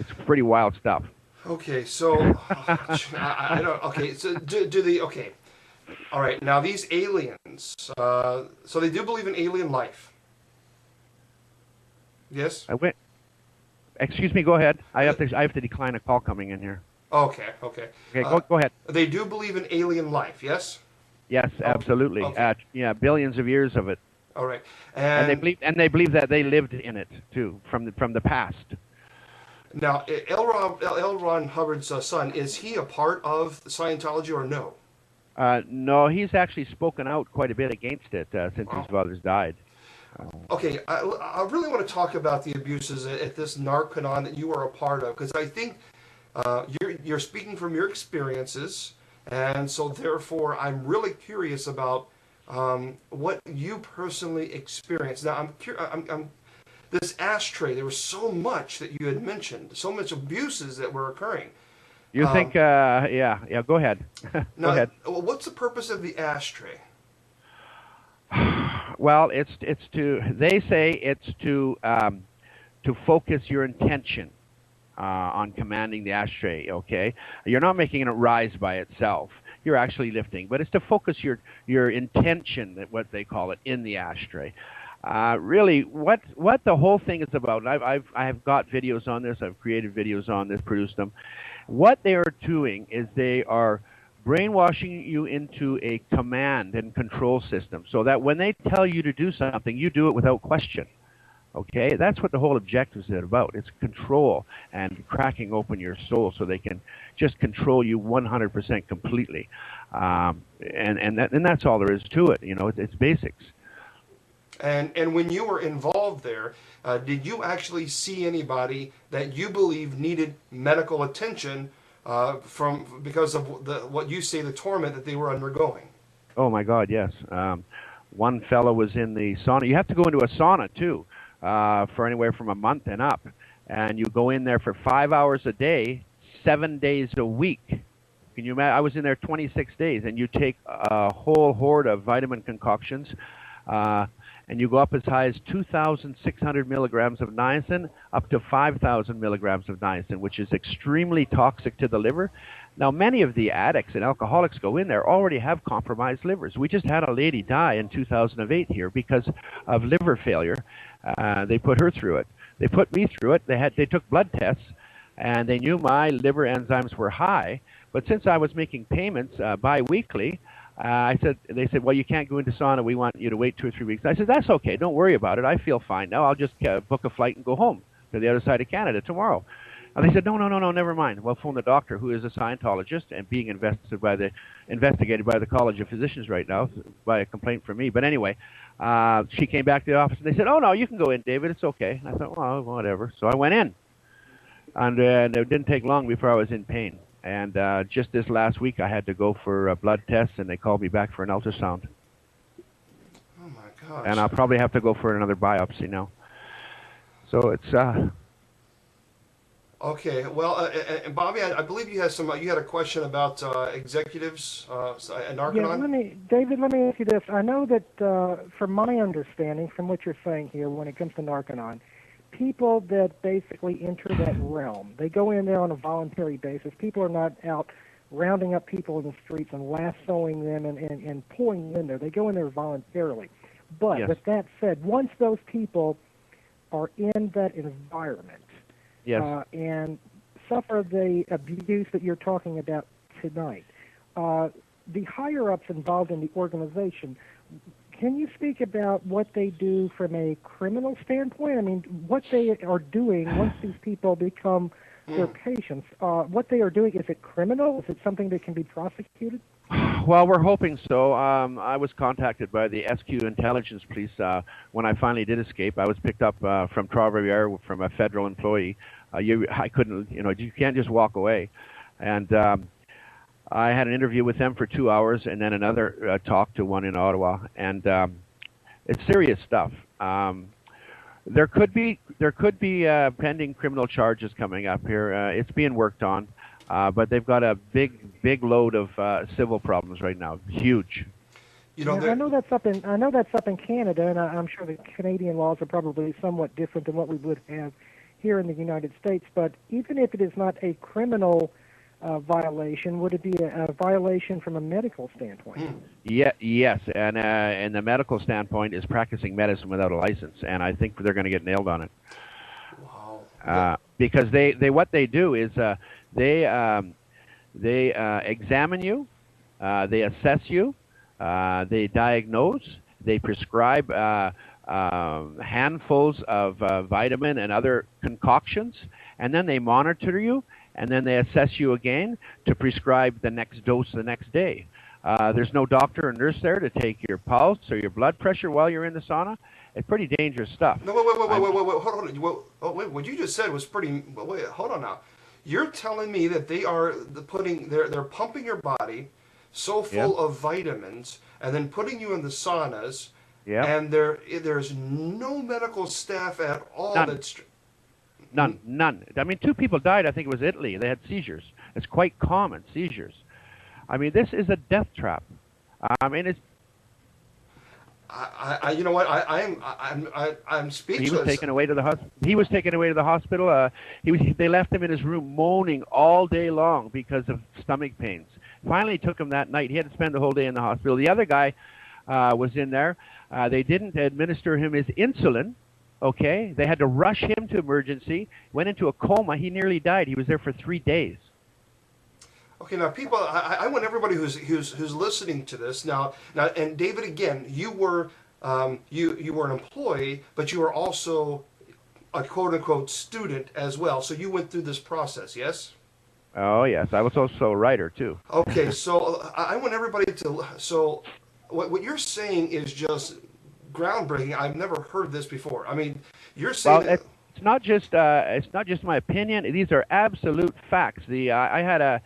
It's pretty wild stuff. Okay, so I don't. Okay, so do the okay. All right, now these aliens. So they do believe in alien life. Yes. I went. Excuse me. Go ahead. I have to decline a call coming in here. Okay. Okay. Okay. Uh, Go ahead. they do believe in alien life. Yes. Yes, Okay. absolutely. Okay. Yeah, billions of years of it, All right. and they And believe that they lived in it too from the past. now L. Ron Hubbard's son, is he a part of Scientology or no? No, he's actually spoken out quite a bit against it since his Wow. father's died. Okay, I really want to talk about the abuses at this Narconon that you are a part of, because I think you're speaking from your experiences, and so therefore I'm really curious about what you personally experienced. Now I'm this ashtray. There was so much that you had mentioned, so much abuses that were occurring. You Um, think? Yeah. Go ahead. Go now, ahead. what's the purpose of the ashtray? Well, it's to. They say it's to focus your intention on commanding the ashtray. Okay, you're not making it rise by itself. You're actually lifting, but it's to focus your intention, that what they call it, in the ashtray. Really, what the whole thing is about. And I have got videos on this. I've created videos on this, produced them. What they are doing is they are brainwashing you into a command and control system, so that when they tell you to do something, you do it without question. Okay, that's what the whole objective is about. It's control and cracking open your soul so they can just control you 100% completely, and that's all there is to it. It's basics. And when you were involved there, did you actually see anybody that you believe needed medical attention from because of what you say the torment that they were undergoing? Oh my God, yes. One fellow was in the sauna. You have to go into a sauna too, for anywhere from a month and up, and you go in there for 5 hours a day, 7 days a week. Can you imagine? I was in there 26 days, and you take a whole horde of vitamin concoctions, and you go up as high as 2,600 milligrams of niacin, up to 5,000 milligrams of niacin, which is extremely toxic to the liver. Now, many of the addicts and alcoholics go in there already have compromised livers. We just had a lady die in 2008 here because of liver failure. They put her through it. They put me through it. They took blood tests, and they knew my liver enzymes were high. But since I was making payments biweekly, they said, well, you can't go into sauna. We want you to wait 2 or 3 weeks. I said, that's okay. Don't worry about it. I feel fine now. I'll just book a flight and go home to the other side of Canada tomorrow. And they said, no, never mind. Well, phone the doctor, who is a Scientologist and being investigated by the College of Physicians right now by a complaint from me. But anyway, she came back to the office and they said, oh, no, you can go in, David. It's okay. And I thought, well, whatever. So I went in. And it didn't take long before I was in pain. And just this last week, I had to go for blood tests, and they called me back for an ultrasound. Oh my gosh! And I'll probably have to go for another biopsy now. So it's. Okay, well, and Bobby, I believe you had you had a question about executives at Yeah, Narconon. David, let me ask you this. I know that from my understanding, from what you're saying here, when it comes to Narconon, people that basically enter that realm, they go in there on a voluntary basis. People are not out rounding up people in the streets and lassoing them and pulling them in there. They go in there voluntarily. But Yes. with that said, once those people are in that environment, Yes. and suffer the abuse that you're talking about tonight, the higher-ups involved in the organization, can you speak about what they do from a criminal standpoint? I mean, what they are doing once these people become their patients, what they are doing, is it criminal? Is it something that can be prosecuted? Well, we're hoping so. I was contacted by the SQ Intelligence Police when I finally did escape. I was picked up from Trois-Rivières from a federal employee. I couldn't, you can't just walk away. And I had an interview with them for 2 hours, and then another talk to one in Ottawa. And it's serious stuff. There could be pending criminal charges coming up here. It's being worked on. But they've got a big load of civil problems right now, huge. I know that's up in Canada, and I'm sure the Canadian laws are probably somewhat different than what we would have here in the United States, but even if it is not a criminal violation, would it be a violation from a medical standpoint? Yeah, yes, and the medical standpoint is practicing medicine without a license, and I think they're going to get nailed on it. Wow. Because they what they do is they examine you, they assess you, they diagnose, they prescribe handfuls of vitamin and other concoctions, and then they monitor you, and then they assess you again to prescribe the next dose the next day. There's no doctor or nurse there to take your pulse or your blood pressure while you're in the sauna. It's pretty dangerous stuff. No, wait, hold on. What you just said was pretty. Wait, hold on now. You're telling me that they're pumping your body so full of vitamins and then putting you in the saunas, and there's no medical staff at all. None. I mean, 2 people died. I think it was Italy. They had seizures. It's quite common, seizures. I mean, this is a death trap. I mean, it's. You know what? I'm speechless. He was taken away to the hospital. They left him in his room moaning all day long because of stomach pains. Finally, took him that night. He had to spend the whole day in the hospital. The other guy was in there. They didn't administer him his insulin. Okay, they had to rush him to emergency. Went into a coma. He nearly died. He was there for 3 days. Okay, now people, I want everybody who's listening to this now. And David, again, you were you were an employee, but you were also a quote unquote student as well. So you went through this process, yes? Oh yes, I was also a writer too. Okay, so I want everybody to. So what you're saying is just groundbreaking. I've never heard this before. I mean, you're saying it's not just my opinion. These are absolute facts. I had a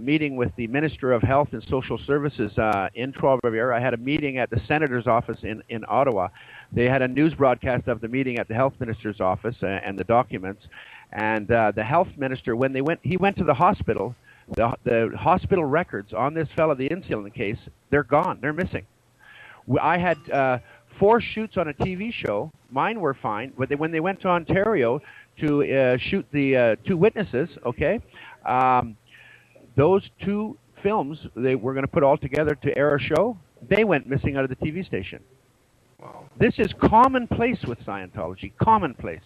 meeting with the Minister of Health and Social Services in Trois-Rivières. I had a meeting at the Senator's office in Ottawa. They had a news broadcast of the meeting at the Health Minister's office and the documents. And the Health Minister, when he went to the hospital. The hospital records on this fellow, the insulin case, they're gone. They're missing. I had 4 shoots on a TV show. Mine were fine, but when they went to Ontario to shoot the 2 witnesses, okay, those 2 films they were going to put all together to air a show, they went missing out of the TV station. Wow. This is commonplace with Scientology, commonplace.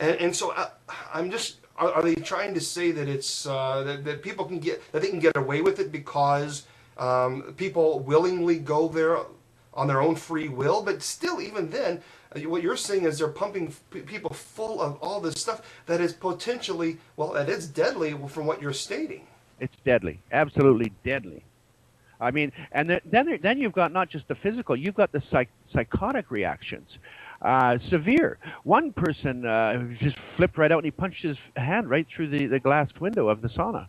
And so I'm just, are they trying to say that it's that people can they can get away with it because people willingly go there on their own free will? But still, even then, what you're saying is they're pumping people full of all this stuff that is potentially, that is deadly from what you're stating. It's deadly, absolutely deadly. I mean, and then you've got not just the physical, you've got the psychotic reactions. Severe. One person just flipped right out and he punched his hand right through the glass window of the sauna.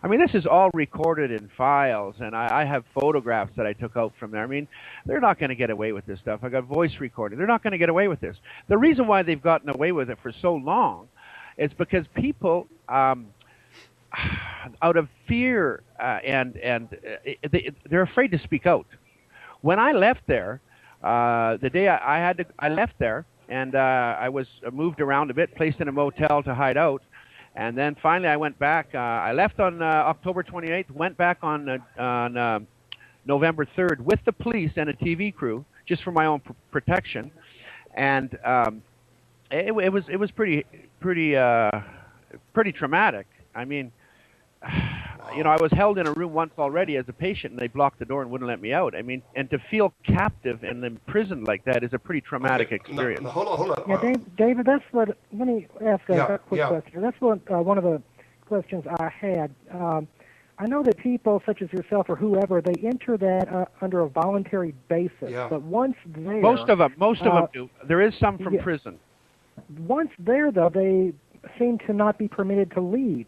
I mean, this is all recorded in files, and I have photographs that I took out from there. I mean, they're not going to get away with this stuff. I got voice recording. They're not going to get away with this. The reason why they've gotten away with it for so long is because people, out of fear, they're afraid to speak out. When I left there, the day I left there, and I was moved around a bit, placed in a motel to hide out. And then finally I went back. I left on October 28th, went back on November 3rd with the police and a TV crew, just for my own protection. And it was pretty traumatic. I mean, I was held in a room once already as a patient, and they blocked the door and wouldn't let me out. I mean, and to feel captive and imprisoned like that is a pretty traumatic experience. No, hold on. Yeah, David, that's what. Let me ask a quick question. That's what one of the questions I had. I know that people such as yourself or whoever, they enter that under a voluntary basis. Yeah. But once there, most of them do. There is some from prison. Once there, though, they seem to not be permitted to leave.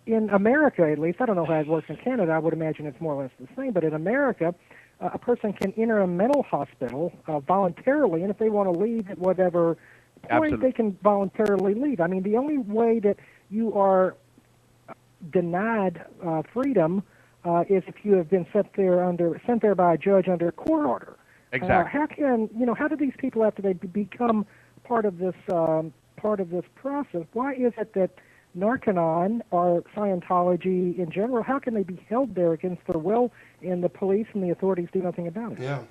In America, at least, I don't know how it works in Canada. I would imagine it's more or less the same. But in America, a person can enter a mental hospital voluntarily, and if they want to leave at whatever point, they can voluntarily leave. I mean, the only way that you are denied freedom is if you have been sent there by a judge under a court order. Exactly. How do these people, after they become part of this part of this process, why is it that Narconon or Scientology in general, how can they be held there against their will and the police and the authorities do nothing about it? Yeah.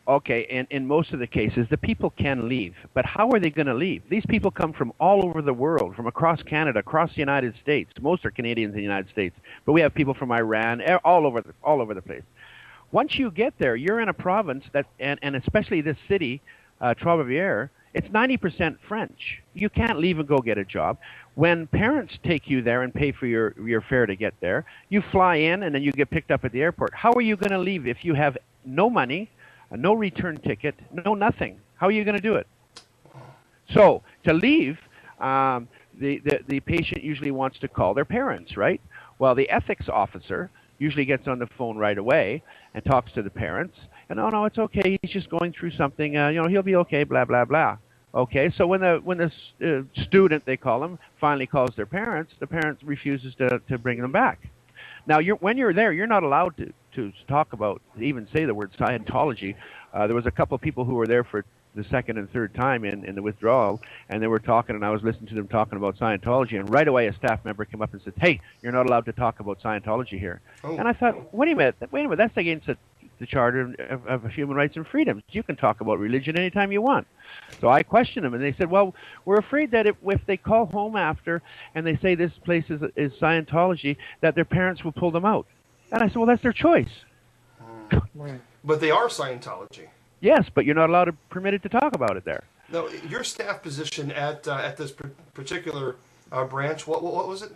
Okay, in most of the cases, the people can leave, but how are they going to leave? These people come from all over the world, from across Canada, across the United States. Most are Canadians in the United States, but we have people from Iran, all over the place. Once you get there, you're in a province that, and especially this city, Trois-Rivières, it's 90% French. You can't leave and go get a job. When parents take you there and pay for your fare to get there, you fly in and then you get picked up at the airport. How are you going to leave if you have no money, no return ticket, no nothing? How are you going to do it? So to leave, the patient usually wants to call their parents, right? Well, the ethics officer usually gets on the phone right away and talks to the parents. And no, it's okay. He's just going through something. He'll be okay. Blah blah blah. Okay. So when the student, they call him, finally calls their parents, the parent refuses to bring them back. Now, when you're there, you're not allowed to talk about, even say the word Scientology. There was a couple of people who were there for the second and third time in the withdrawal, and they were talking, and I was listening to them talking about Scientology, and right away a staff member came up and said, "Hey, you're not allowed to talk about Scientology here." Oh. And I thought, wait a minute, that's against the Charter of Human Rights and Freedoms. You can talk about religion anytime you want. So I questioned them, and they said, well, we're afraid that if they call home after and they say this place is Scientology, that their parents will pull them out. And I said, well, that's their choice. Right. But they are Scientology. Yes, but you're not allowed to permitted to talk about it there. No, your staff position at this particular branch, what was it?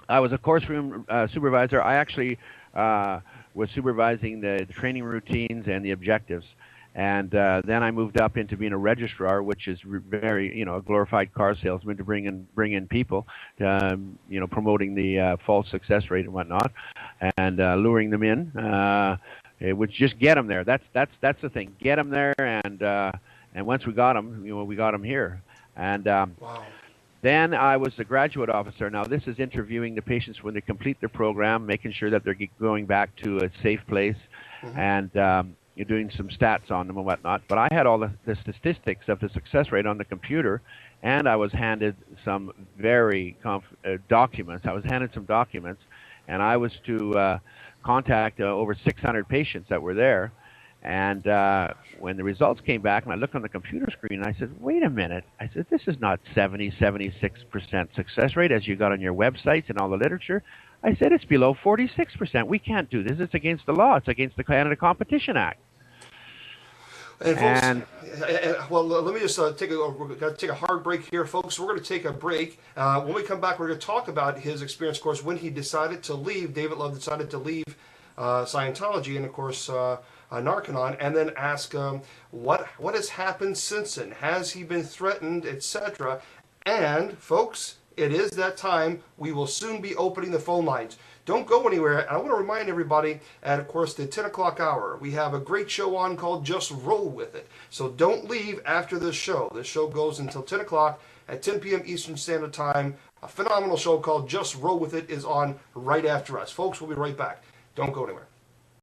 I was a course room supervisor. I actually was supervising the training routines and the objectives. And then I moved up into being a registrar, which is very, a glorified car salesman to bring in people, promoting the false success rate and whatnot, and luring them in. It would just get them there. That's the thing. Get them there, and once we got them, we got them here. And wow. Then I was the graduate officer. Now this is interviewing the patients when they complete their program, making sure that they're going back to a safe place, and you're doing some stats on them and whatnot. But I had all the statistics of the success rate on the computer, and I was handed some very documents. I was handed some documents, and I was to contact over 600 patients that were there. And when the results came back, and I looked on the computer screen, I said, wait a minute. I said, this is not 76% success rate as you got on your websites and all the literature. I said, it's below 46%. We can't do this. It's against the law. It's against the Canada Competition Act. And folks, well, let me just we're going to take a hard break here, folks. We're going to take a break. When we come back, we're going to talk about his experience, of course, when he decided to leave. David Love decided to leave Scientology and, of course, Narconon, and then ask what has happened since then. Has he been threatened, etc.? And, folks, it is that time. We will soon be opening the phone lines. Don't go anywhere. I want to remind everybody at, of course, the 10 o'clock hour, we have a great show on called Just Roll With It. So don't leave after this show. This show goes until 10 o'clock at 10 p.m. Eastern Standard Time. A phenomenal show called Just Roll With It is on right after us. Folks, we'll be right back. Don't go anywhere.